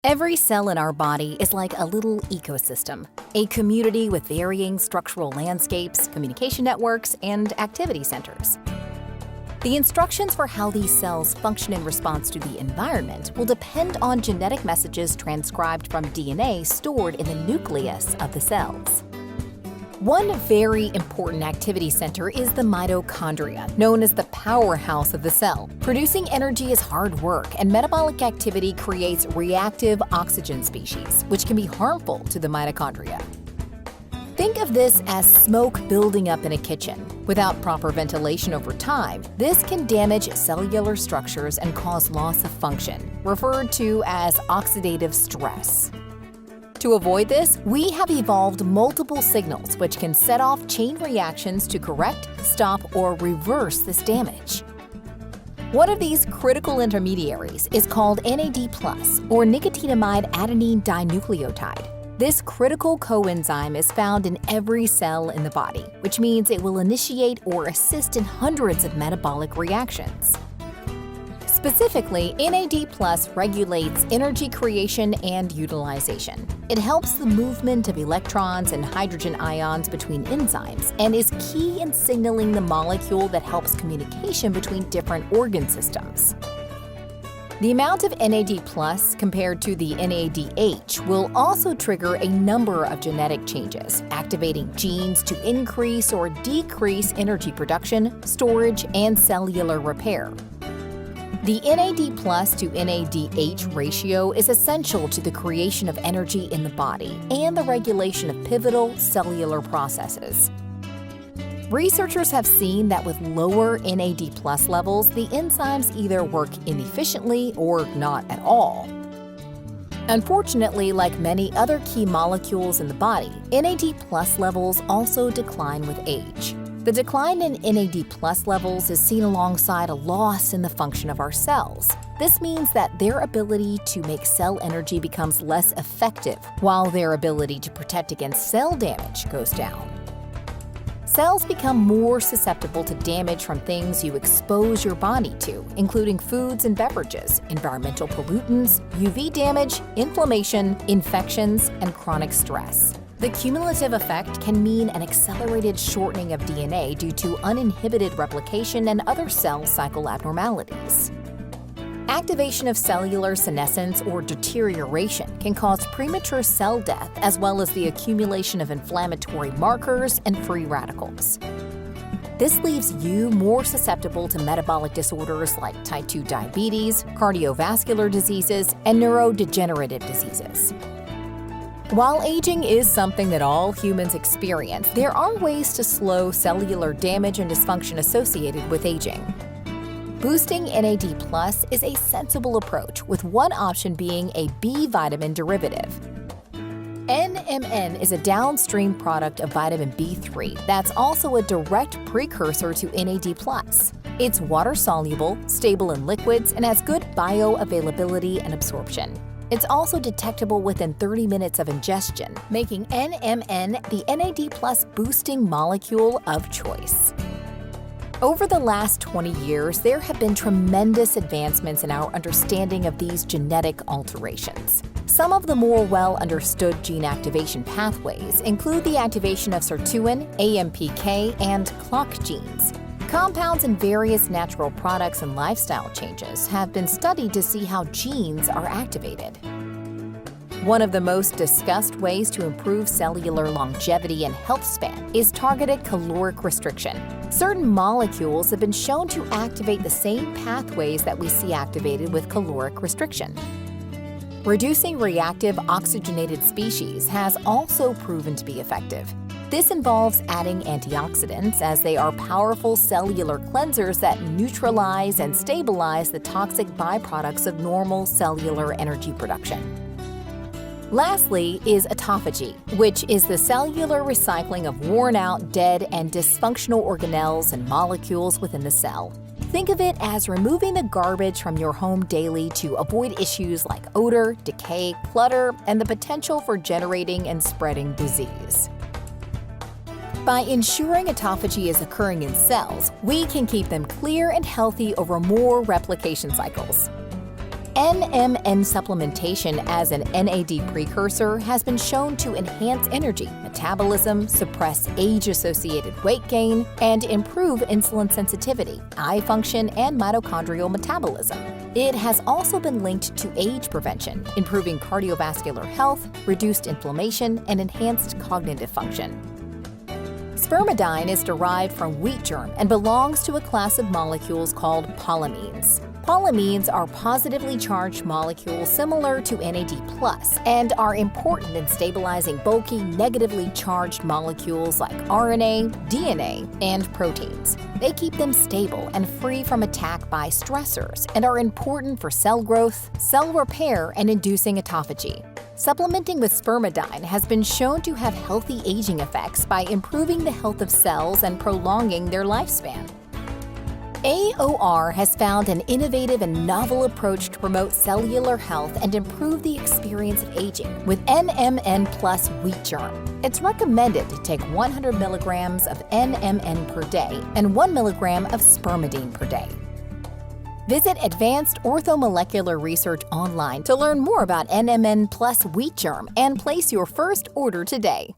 Every cell in our body is like a little ecosystem, a community with varying structural landscapes, communication networks, and activity centers. The instructions for how these cells function in response to the environment will depend on genetic messages transcribed from DNA stored in the nucleus of the cells. One very important activity center is the mitochondria, known as the powerhouse of the cell. Producing energy is hard work, and metabolic activity creates reactive oxygen species, which can be harmful to the mitochondria. Think of this as smoke building up in a kitchen. Without proper ventilation over time, this can damage cellular structures and cause loss of function, referred to as oxidative stress. To avoid this, we have evolved multiple signals which can set off chain reactions to correct, stop, or reverse this damage. One of these critical intermediaries is called NAD+, or nicotinamide adenine dinucleotide. This critical coenzyme is found in every cell in the body, which means it will initiate or assist in hundreds of metabolic reactions. Specifically, NAD+ regulates energy creation and utilization. It helps the movement of electrons and hydrogen ions between enzymes and is key in signaling the molecule that helps communication between different organ systems. The amount of NAD+ compared to the NADH will also trigger a number of genetic changes, activating genes to increase or decrease energy production, storage, and cellular repair. The NAD+ to NADH ratio is essential to the creation of energy in the body and the regulation of pivotal cellular processes. Researchers have seen that with lower NAD+ levels, the enzymes either work inefficiently or not at all. Unfortunately, like many other key molecules in the body, NAD+ levels also decline with age. The decline in NAD+ levels is seen alongside a loss in the function of our cells. This means that their ability to make cell energy becomes less effective, while their ability to protect against cell damage goes down. Cells become more susceptible to damage from things you expose your body to, including foods and beverages, environmental pollutants, UV damage, inflammation, infections, and chronic stress. The cumulative effect can mean an accelerated shortening of DNA due to uninhibited replication and other cell cycle abnormalities. Activation of cellular senescence or deterioration can cause premature cell death as well as the accumulation of inflammatory markers and free radicals. This leaves you more susceptible to metabolic disorders like type 2 diabetes, cardiovascular diseases, and neurodegenerative diseases. While aging is something that all humans experience, there are ways to slow cellular damage and dysfunction associated with aging. Boosting NAD+ is a sensible approach, with one option being a B vitamin derivative. NMN is a downstream product of vitamin B3 that's also a direct precursor to NAD+. It's water-soluble, stable in liquids, and has good bioavailability and absorption. It's also detectable within 30 minutes of ingestion, making NMN the NAD+ boosting molecule of choice. Over the last 20 years, there have been tremendous advancements in our understanding of these genetic alterations. Some of the more well-understood gene activation pathways include the activation of sirtuin, AMPK, and clock genes. Compounds in various natural products and lifestyle changes have been studied to see how genes are activated. One of the most discussed ways to improve cellular longevity and health span is targeted caloric restriction. Certain molecules have been shown to activate the same pathways that we see activated with caloric restriction. Reducing reactive oxygenated species has also proven to be effective. This involves adding antioxidants, as they are powerful cellular cleansers that neutralize and stabilize the toxic byproducts of normal cellular energy production. Lastly is autophagy, which is the cellular recycling of worn-out, dead, and dysfunctional organelles and molecules within the cell. Think of it as removing the garbage from your home daily to avoid issues like odor, decay, clutter, and the potential for generating and spreading disease. By ensuring autophagy is occurring in cells, we can keep them clear and healthy over more replication cycles. NMN supplementation as an NAD precursor has been shown to enhance energy, metabolism, suppress age-associated weight gain, and improve insulin sensitivity, eye function, and mitochondrial metabolism. It has also been linked to age prevention, improving cardiovascular health, reduced inflammation, and enhanced cognitive function. Spermidine is derived from wheat germ and belongs to a class of molecules called polyamines. Polyamines are positively charged molecules similar to NAD+ and are important in stabilizing bulky, negatively charged molecules like RNA, DNA, and proteins. They keep them stable and free from attack by stressors and are important for cell growth, cell repair, and inducing autophagy. Supplementing with spermidine has been shown to have healthy aging effects by improving the health of cells and prolonging their lifespan. AOR has found an innovative and novel approach to promote cellular health and improve the experience of aging with NMN WheatGerm. It's recommended to take 100 milligrams of NMN per day and 1 milligram of spermidine per day. Visit Advanced Orthomolecular Research online to learn more about NMN WheatGerm and place your first order today.